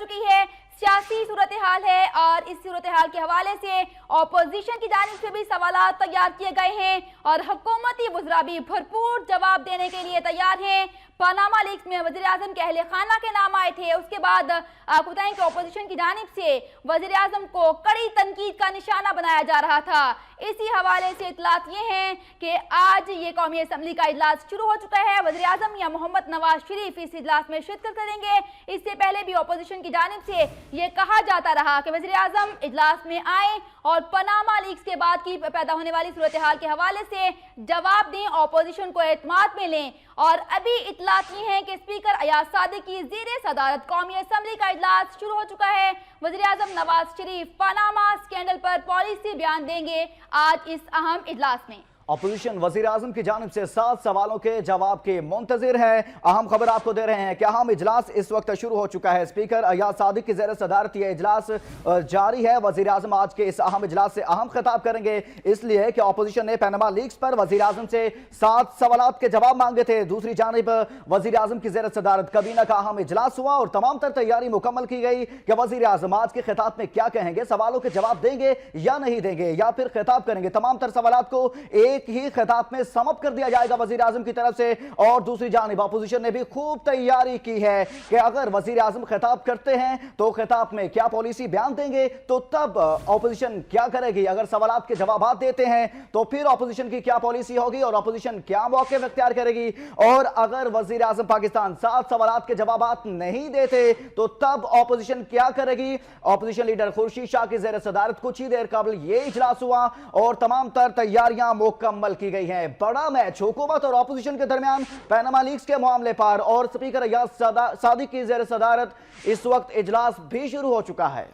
चुकी है, सियासी सूरत-ए-हाल है और इस सूरत-ए-हाल के हवाले से अपोजिशन की जानिब से भी सवालात तैयार किए गए हैं और हुकूमती वज़रा भी भरपूर जवाब देने के लिए तैयार हैं। पनामा लीक्स में वज़ीर-ए-आज़म के अहले खाना के नाम आए थे, उसके बाद आपको बताएं कि अपोजिशन की जानिब से वज़ीर-ए-आज़म को कड़ी तनकीद का निशाना बनाया जा रहा था। इसी हवाले से इतलात ये हैं कि आज ये कौमी असम्बली का इजलास शुरू हो चुका है। वज़ीर-ए-आज़म या मोहम्मद नवाज शरीफ इस इजलास में शिरकत करेंगे। इससे पहले भी अपोजिशन की जानिब से ये कहा जाता रहा कि वज़ीर-ए-आज़म इजलास में आए और पनामा लीक्स के बाद की पैदा होने वाली सूरत-ए-हाल के हवाले से जवाब दें, अपोजिशन को एतमाद में लें। और अभी इतलात ये हैं कि स्पीकर अयाज सादिक की ज़ेरे सदारत कौमी असम्बली का इजलास शुरू हो चुका है। वज़ीर-ए-आज़म नवाज शरीफ पनामा स्कैंडल पर पॉलिसी बयान देंगे आज इस अहम इजलास में। अपोजिशन वजीर आजम की जानिब से 7 सवालों के जवाब के मुंतजिर है। अहम खबर आपको दे रहे हैं कि अहम इजलास इस वक्त शुरू हो चुका है। स्पीकर अयाज सादिक की ज़ेर सदारत यह इजलास जारी है। वजीर आजम आज के इस अहम इजलास से अहम खिताब करेंगे, इसलिए कि अपोजिशन ने पनामा लीक्स पर वजीर आजम से 7 सवालात के जवाब मांगे थे। दूसरी जानिब वजीर आजम की ज़ेर सदारत काबीना का अहम इजलास हुआ और तमाम तर तैयारी मुकम्मल की गई कि वजीर आजम आज के खिताब में क्या कहेंगे, सवालों के जवाब देंगे या नहीं देंगे या फिर खिताब करेंगे। तमाम तर सवालात को एक ही खिताब में समअप कर दिया जाएगा वजीर आजम की तरफ से। और दूसरी जानिब अपोजिशन ने भी खूब तैयारी की है कि अगर वजीर आजम खिताब करते हैं तो खिताब में क्या पॉलिसी बयान देंगे, तो तब अपोजिशन क्या करेगी। अगर सवालात के जवाब देते हैं तो फिर अपोजिशन की क्या पॉलिसी होगी और अपोजिशन क्या मौक़िफ़ इख्तियार करेगी। और अगर वजीर आजम पाकिस्तान 7 सवालात के जवाब नहीं देते तो तब अपोजिशन क्या करेगी। अपोजिशन लीडर खुर्शीद शाह की ज़ेर सदारत कुछ ही देर कबल ये इजलास हुआ और तमाम तर तैयारियां मुकम्मल की गई है। बड़ा मैच हुकूमत और अपोजिशन के दरमियान पनामा लीक्स के मामले पर और स्पीकर अयाज सादिक की ज़ेर सदारत इस वक्त इजलास भी शुरू हो चुका है।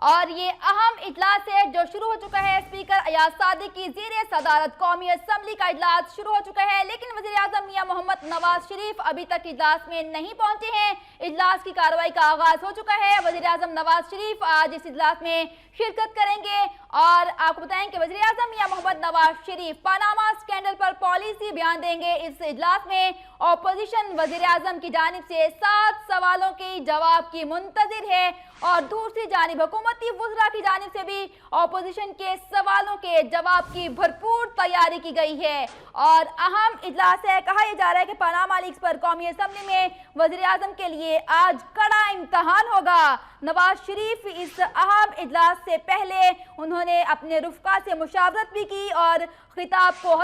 और ये अहम इजलास है जो शुरू हो चुका है। स्पीकर अयाज सादिक की ज़ेरे सदारत कौमी असम्बली का इजलास शुरू हो चुका है, लेकिन वज़ीर-ए-आज़म मियां मोहम्मद नवाज शरीफ अभी तक इजलास में नहीं पहुंचे हैं। इजलास की कार्रवाई का आगाज हो चुका है। वज़ीर-ए-आज़म नवाज शरीफ आज इस इजलास में शिरकत करेंगे और आपको बताएं कि वज़ीर-ए-आज़म मियां मोहम्मद नवाज शरीफ पनामा स्कैंडल पर पॉलिसी बयान देंगे। इस इजलास में अपोजिशन वज़ीर-ए-आज़म की जानिब से 7 सवालों के जवाब की मुंतजिर है और दूसरी जानिब हुकूमती वज़रा की जानिब से भी अपोजिशन के सवालों के जवाब की भरपूर तैयारी की गई है। और अहम इजलास है। कहा यह जा रहा है कि पनामा लीक्स पर कौमी असम्बली में वज़ीर-ए-आज़म के लिए आज कड़ा इम्तहान होगा। नवाज शरीफ इस अहम इजलास से पहले उन्होंने अपने रुफ़का से मुशावरत भी की और खिताब को